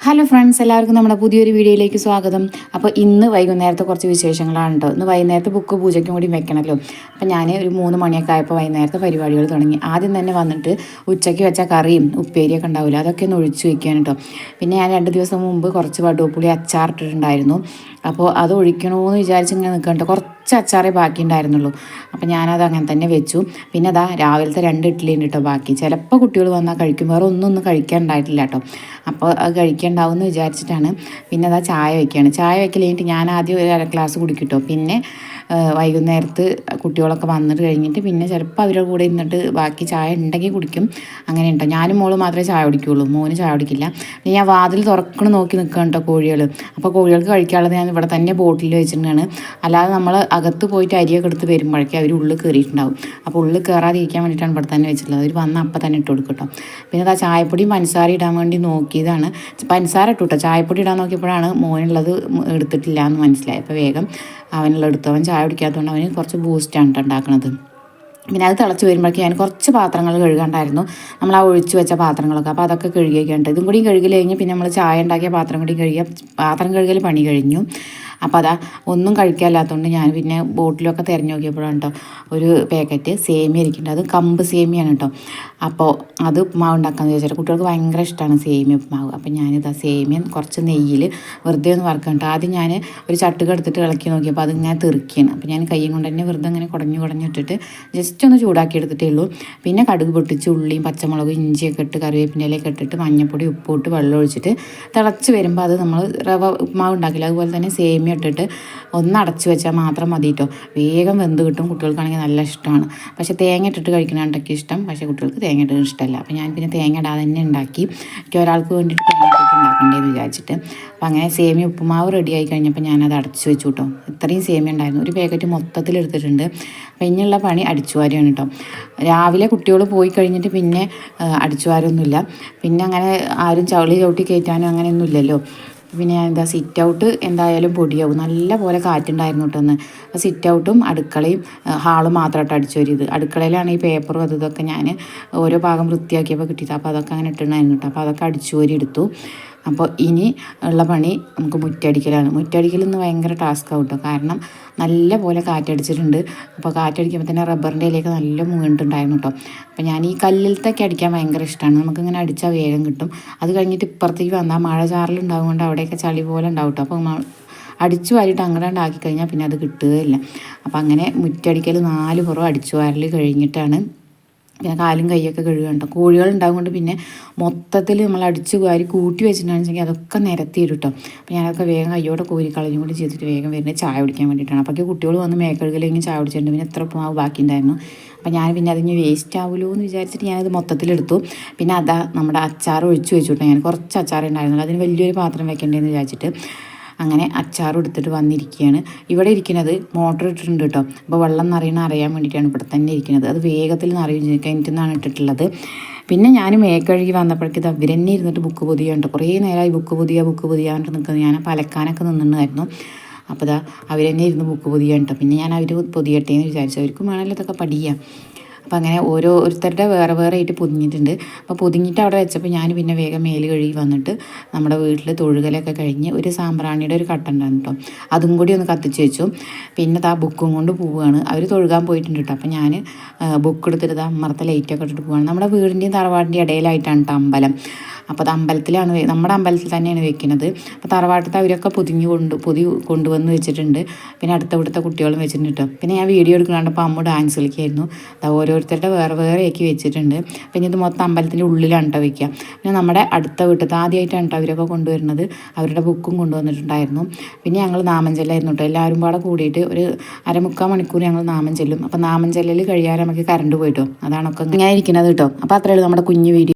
Hello friends, എല്ലാവർക്കും നമ്മുടെ പുതിയൊരു വീഡിയോയിലേക്ക് സ്വാഗതം. അപ്പോൾ ഇന്ന് വൈകുന്നേരത്തെ കുറച്ച് വിശേഷങ്ങളാണ് കേട്ടോ. ഇന്ന് വൈകുന്നേരത്തെ ബുക്ക് പൂജയ്ക്കും കൂടി വെക്കണമല്ലോ. അപ്പോൾ ഞാൻ ഒരു 3 മണിയൊക്കെ ആയപ്പോൾ വൈകുന്നേരത്തെ പരിപാടികൾ തുടങ്ങി. ആദ്യം തന്നെ വന്നിട്ട് ഉച്ചയ്ക്ക് വെച്ച കറിയും ഉപ്പേരിയൊക്കെ ഉണ്ടാവില്ല, അതൊക്കെ ഒന്ന് ഒഴിച്ച് വെക്കാൻ കേട്ടോ. പിന്നെ ഞാൻ 2 ദിവസം മുമ്പ് കുറച്ച് വടുവപ്പുളി അച്ചാർ ഇട്ടിട്ടുണ്ടായിരുന്നു. അപ്പോൾ അത് ഒഴിക്കണമെന്ന് വിചാരിച്ച് ഇങ്ങനെ നിൽക്കണ്ട, കുറച്ച് അച്ചാറേ ബാക്കി ഉണ്ടായിരുന്നുള്ളൂ. അപ്പോൾ ഞാനത് അങ്ങനെ തന്നെ വെച്ചു. പിന്നെ അതാ രാവിലത്തെ 2 ഇഡ്ഡലി ഉണ്ട് കേട്ടോ ബാക്കി. ചിലപ്പോൾ കുട്ടികൾ വന്നാൽ കഴിക്കും, വേറെ ഒന്നും കഴിക്കാൻ ഉണ്ടായിട്ടില്ല കേട്ടോ. അപ്പോൾ അത് കഴിക്കണ്ടാവും എന്ന് വിചാരിച്ചിട്ടാണ്. പിന്നെ അതാ ചായ വയ്ക്കുകയാണ്. ചായ വയ്ക്കൽ കഴിഞ്ഞിട്ട് ഞാൻ ആദ്യം ഒരു 1/2 ഗ്ലാസ് കുടിക്കിട്ടോ. പിന്നെ വൈകുന്നേരത്ത് കുട്ടികളൊക്കെ വന്നിട്ട് കഴിഞ്ഞിട്ട് പിന്നെ ചിലപ്പോൾ അവരുടെ കൂടെ ഇരുന്നിട്ട് ബാക്കി ചായ ഉണ്ടെങ്കിൽ കുടിക്കും. അങ്ങനെ ഉണ്ടോ, ഞാനും മോള് മാത്രമേ ചായ കുടിക്കുകയുള്ളൂ, മോന് ചായ കുടിക്കില്ല. പിന്നെ ഞാൻ വാതിൽ തുറക്കണം നോക്കി നിൽക്കുകയാണ് കേട്ടോ കോഴികൾ. അപ്പോൾ കോഴികൾക്ക് കഴിക്കാനുള്ളത് ഞാൻ ഇവിടെ തന്നെ ബോട്ടിൽ വെച്ചിട്ടുണ്ടാണ്. അല്ലാതെ നമ്മൾ അകത്ത് പോയിട്ട് അരിയൊക്കെ എടുത്ത് വരുമ്പോഴേക്കും അവർ ഉള്ളിൽ കയറിയിട്ടുണ്ടാവും. അപ്പോൾ ഉള്ളിൽ കയറാതിരിക്കാൻ വേണ്ടിയിട്ടാണ് ഇവിടെ തന്നെ വെച്ചിട്ടുള്ളത്. അവർ വന്ന് അപ്പം തന്നെ ഇട്ട് കൊടുക്കും കേട്ടോ. പിന്നെ ആ ചായപ്പൊടിയും പഞ്ചസാര ഇടാൻ വേണ്ടി നോക്കിയതാണ്. പഞ്ചസാര ഇട്ടു കേട്ടോ. ചായപ്പൊടി ഇടാൻ നോക്കിയപ്പോഴാണ് മോനുള്ളത് എടുത്തിട്ടില്ല എന്ന് മനസ്സിലായി. അപ്പോൾ വേഗം അവനുള്ള എടുത്തു. അവൻ ചായ കുടിക്കാത്തതുകൊണ്ട് അവന് കുറച്ച് ബൂസ്റ്റാണ് ഉണ്ടാക്കുന്നത്. പിന്നെ അത് തിളച്ച് വരുമ്പോഴേക്കും ഞാൻ കുറച്ച് പാത്രങ്ങൾ കഴുകാണ്ടായിരുന്നു, നമ്മൾ ആ ഒഴിച്ച് വെച്ച പാത്രങ്ങളൊക്കെ. അപ്പോൾ അതൊക്കെ കഴുകിയൊക്കെയുണ്ട്. ഇതും കൂടി കഴുകൽ കഴിഞ്ഞ് പിന്നെ നമ്മൾ ചായ ഉണ്ടാക്കിയ പാത്രം കൂടി കഴുകിയ പാത്രം കഴുകൽ പണി കഴിഞ്ഞു. അപ്പോൾ അതാ ഒന്നും കഴിക്കാനില്ലാത്തതുകൊണ്ട് ഞാൻ പിന്നെ ബോട്ടിലൊക്കെ തിരഞ്ഞു നോക്കിയപ്പോഴാണ് കേട്ടോ ഒരു പാക്കറ്റ് സേമിയ ഇരിക്കുന്നുണ്ട്. അത് കമ്പ് സേമിയാണ് കേട്ടോ. അപ്പോൾ അത് ഉപ്പുമാവ് ഉണ്ടാക്കാമെന്ന് ചോദിച്ചാൽ കുട്ടികൾക്ക് ഭയങ്കര ഇഷ്ടമാണ് സേമിയ ഉപ്പുമാവ്. അപ്പോൾ ഞാനിതാ സേമിയ കുറച്ച് നെയ്യിൽ വെറുതെ ഒന്ന് വറുക്കാം കേട്ടോ. ആദ്യം ഞാൻ ഒരു ചട്ടുക എടുത്തിട്ട് ഇളക്കി നോക്കിയപ്പോൾ അതിങ്ങനെ തെറിക്കുകയാണ്. അപ്പോൾ ഞാൻ കൈയും കൊണ്ട് തന്നെ വെറുതെ അങ്ങനെ കുടഞ്ഞിട്ടിട്ട് ജസ്റ്റ് ഒന്ന് ചൂടാക്കി എടുത്തിട്ടേ ഉള്ളൂ. പിന്നെ കടുക് പൊട്ടിച്ച് ഉള്ളിയും പച്ചമുളകും ഇഞ്ചിയൊക്കെ ഇട്ട് കറിവേപ്പിൻ്റെ ഇലയൊക്കെ ഇട്ടിട്ട് മഞ്ഞൾപ്പൊടി ഉപ്പിട്ട് വെള്ളം ഒഴിച്ചിട്ട് തിളച്ച് വരുമ്പോൾ അത് നമ്മൾ റവ ഉപ്പുമാവ് ഉണ്ടാക്കില്ല അതുപോലെ തന്നെ സേമിയ ഇട്ടിട്ട് ഒന്ന് അടച്ച് വെച്ചാൽ മാത്രം മതി കേട്ടോ. വേഗം വെന്ത് കിട്ടും. കുട്ടികൾക്കാണെങ്കിൽ നല്ല ഇഷ്ടമാണ്. പക്ഷേ തേങ്ങ ഇട്ടിട്ട് കഴിക്കുന്നതാണ്ടൊക്കെ ഇഷ്ടം, പക്ഷേ കുട്ടികൾക്ക് തേങ്ങ ഇട്ടിട്ട് ഇഷ്ടമല്ല. അപ്പോൾ ഞാൻ പിന്നെ തേങ്ങ ഇടാതെ തന്നെ ഉണ്ടാക്കി. എനിക്ക് ഒരാൾക്ക് വേണ്ടിയിട്ട് തേങ്ങ ഇട്ടിട്ട് ഉണ്ടാക്കണ്ടേന്ന് വിചാരിച്ചിട്ട്. അപ്പോൾ അങ്ങനെ സേമിയ ഉപ്പുമാവ് റെഡി ആയി കഴിഞ്ഞപ്പോൾ ഞാനത് അടച്ച് വെച്ചു കേട്ടോ. ഇത്രയും സേമിയ ഉണ്ടായിരുന്നു. ഒരു പാക്കറ്റ് മൊത്തത്തിൽ എടുത്തിട്ടുണ്ട്. അപ്പോൾ ഇനിയുള്ള പണി അടിച്ചുവാരിയാണ് കേട്ടോ. രാവിലെ കുട്ടികൾ പോയി കഴിഞ്ഞിട്ട് പിന്നെ അടിച്ചുവാരൊന്നുമില്ല. പിന്നെ അങ്ങനെ ആരും ചവിട്ടി കയറ്റാനും അങ്ങനെയൊന്നും ഇല്ലല്ലോ. പിന്നെ ഞാൻ എന്താ സിറ്റ് ഔട്ട് എന്തായാലും പൊടിയാവും. നല്ല പോലെ കാറ്റുണ്ടായിരുന്നു കേട്ടോ ഒന്ന്. അപ്പോൾ സിറ്റ് ഔട്ടും അടുക്കളയും ഹാളും മാത്രമായിട്ട് അടിച്ചു വരിയത്. അടുക്കളയിലാണ് ഈ പേപ്പറും ഇതൊക്കെ ഞാൻ ഓരോ ഭാഗം വൃത്തിയാക്കിയപ്പോൾ കിട്ടിയത്. അപ്പോൾ അതൊക്കെ അങ്ങനെ ഇട്ടിട്ടുണ്ടായിരുന്നു കേട്ടോ. അപ്പോൾ അതൊക്കെ അടിച്ചു വരി എടുത്തു. അപ്പോൾ ഇനി ഉള്ള പണി നമുക്ക് മുറ്റടിക്കലാണ്. മുറ്റടിക്കലെന്ന് ഭയങ്കര ടാസ്ക് ആവും കേട്ടോ. കാരണം നല്ല പോലെ കാറ്റടിച്ചിട്ടുണ്ട്. അപ്പോൾ കാറ്റടിക്കുമ്പോൾ തന്നെ റബ്ബറിൻ്റെ ഇലയൊക്കെ നല്ല വീണിട്ടുണ്ടായിരുന്നു കേട്ടോ. അപ്പോൾ ഞാൻ ഈ കല്ലിലത്തൊക്കെ അടിക്കാൻ ഭയങ്കര ഇഷ്ടമാണ്. നമുക്കിങ്ങനെ അടിച്ചാൽ വേഗം കിട്ടും. അത് കഴിഞ്ഞിട്ട് ഇപ്പുറത്തേക്ക് വന്നാൽ മഴ ചാറലുണ്ടാവും കൊണ്ട് അവിടെയൊക്കെ ചളി പോലെ ഉണ്ടാവും കേട്ടോ. അപ്പോൾ അടിച്ചു വാരിയിട്ട് അങ്ങോട്ടാക്കി കഴിഞ്ഞാൽ പിന്നെ അത് കിട്ടുകയില്ല. അപ്പോൾ അങ്ങനെ മുറ്റടിക്കൽ 4 പുറം അടിച്ചു വാരൽ കഴിഞ്ഞിട്ടാണ് പിന്നെ കാലും കൈയൊക്കെ കഴുകണ്ട. കോഴികളുണ്ടാവും കൊണ്ട് പിന്നെ മൊത്തത്തിൽ നമ്മൾ അടിച്ച് വാരി കൂട്ടി വെച്ചിട്ടുണ്ടെങ്കിൽ അതൊക്കെ നിരത്തി വരും കേട്ടോ. അപ്പോൾ ഞാനതൊക്കെ വേഗം കയ്യോടെ കോരി കളഞ്ഞും കൂടി ചെയ്തിട്ട് വേഗം വരുന്നത് ചായ കുടിക്കാൻ വേണ്ടിയിട്ടാണ്. അപ്പോൾ കുട്ടികൾ വന്ന് മേക്കഴുകലെങ്കിൽ ചായ കുടിച്ചിട്ടുണ്ട്. പിന്നെ എത്ര ഉപ്പുമാവ് ബാക്കി ഉണ്ടായിരുന്നു. അപ്പോൾ ഞാൻ പിന്നെ അതിന് വേസ്റ്റ് ആവുമല്ലോ എന്ന് വിചാരിച്ചിട്ട് ഞാനത് മൊത്തത്തിലെടുത്തു. പിന്നെ അതാ നമ്മുടെ അച്ചാർ ഒഴിച്ച് വെച്ചു കേട്ടോ. ഞാൻ കുറച്ച് അച്ചാർ ഉണ്ടായിരുന്നുള്ളൂ, അതിന് വലിയൊരു പാത്രം വെക്കേണ്ടതെന്ന് വിചാരിച്ചിട്ട് അങ്ങനെ അച്ചാറും എടുത്തിട്ട് വന്നിരിക്കുകയാണ്. ഇവിടെ ഇരിക്കുന്നത് മോട്ടർ ഇട്ടിട്ടുണ്ട് കേട്ടോ. അപ്പോൾ വെള്ളം അറിയാൻ വേണ്ടിയിട്ടാണ് ഇവിടെ തന്നെ ഇരിക്കുന്നത്. അത് വേഗത്തിൽ നിറയും കിണറ്റിൽ ഇട്ടിട്ടുള്ളത്. പിന്നെ ഞാൻ മേക്കഴുകി വന്നപ്പോഴേക്ക് ഇത് അവർ തന്നെ ഇരുന്നിട്ട് ബുക്ക് പൊതിയുണ്ട്. കുറേ നേരമായി ബുക്ക് പൊതിയാണ്ട് നിൽക്കുന്നത്. ഞാൻ പലക്കാനൊക്കെ നിന്നിട്ടുണ്ടായിരുന്നു. അപ്പോൾ ഇതാ അവർ തന്നെ ഇരുന്ന് ബുക്ക് പൊതിയുണ്ട്. പിന്നെ ഞാൻ അവർ പൊതിയട്ടെ എന്ന് വിചാരിച്ചു. അവർക്കും വേണമല്ലോ ഇതൊക്കെ പഠിക്കാം. അപ്പോൾ അങ്ങനെ ഓരോരുത്തരുടെ വേറെ ആയിട്ട് പൊതിഞ്ഞിട്ടുണ്ട്. അപ്പോൾ പൊതിഞ്ഞിട്ട് അവിടെ വെച്ചപ്പോൾ ഞാൻ പിന്നെ വേഗം മേല് കഴുകി വന്നിട്ട് നമ്മുടെ വീട്ടിൽ തൊഴുകലൊക്കെ കഴിഞ്ഞ് ഒരു സാമ്പ്രാണിയുടെ ഒരു കട്ട ഉണ്ടായിരുന്നു കേട്ടോ. അതും കൂടി ഒന്ന് കത്തിച്ച് വെച്ചു. പിന്നെ ആ ബുക്കും കൊണ്ട് പോവുകയാണ്. അവർ തൊഴുകാൻ പോയിട്ടുണ്ട് കേട്ടോ. അപ്പോൾ ഞാൻ ബുക്ക് എടുത്തിട്ട് അമ്മറത്തെ ലൈറ്റൊക്കെ ഇട്ടിട്ട് പോവുകയാണ്. നമ്മുടെ വീടിൻ്റെയും തറവാടിൻ്റെയും ഇടയിലായിട്ടാണ് കേട്ടോ അമ്പലം. അപ്പോൾ അത് അമ്പലത്തിലാണ്, നമ്മുടെ അമ്പലത്തിൽ തന്നെയാണ് വെക്കുന്നത്. അപ്പോൾ തറവാട്ടത്തെ അവരൊക്കെ പൊതി കൊണ്ടുവന്ന് വെച്ചിട്ടുണ്ട്. പിന്നെ അടുത്ത ഇവിടുത്തെ കുട്ടികളും വെച്ചിട്ടുണ്ട് കേട്ടോ. പിന്നെ ഞാൻ വീഡിയോ എടുക്കണപ്പോൾ അമ്മ ഡാൻസ് കളിക്കായിരുന്നു. ഓരോരുത്തരുടെ വേറെ ആക്കി വെച്ചിട്ടുണ്ട്. പിന്നെ ഇത് മൊത്തം അമ്പലത്തിൻ്റെ ഉള്ളിലാണ് കേട്ടോ വയ്ക്കുക. പിന്നെ നമ്മുടെ അടുത്ത വീട്ടിൽ ആദ്യമായിട്ടാണ് കേട്ടോ അവരൊക്കെ കൊണ്ടുവരുന്നത്. അവരുടെ ബുക്കും കൊണ്ടുവന്നിട്ടുണ്ടായിരുന്നു. പിന്നെ ഞങ്ങൾ നാമം ചെല്ലായിരുന്നു കേട്ടോ. എല്ലാവരും പാടെ കൂടിയിട്ട് ഒരു 1/4 മണിക്കൂർ ഞങ്ങൾ നാമം ചെല്ലും. അപ്പോൾ നാമം ചെല്ലൽ കഴിയാതെ നമുക്ക് കറണ്ട് പോയിട്ടോ. അതാണൊക്കെ ഇങ്ങനെ ഇരിക്കുന്നത് കേട്ടോ. അപ്പോൾ അത്രയേ ഉള്ളൂ നമ്മുടെ കുഞ്ഞു വീഡിയോ.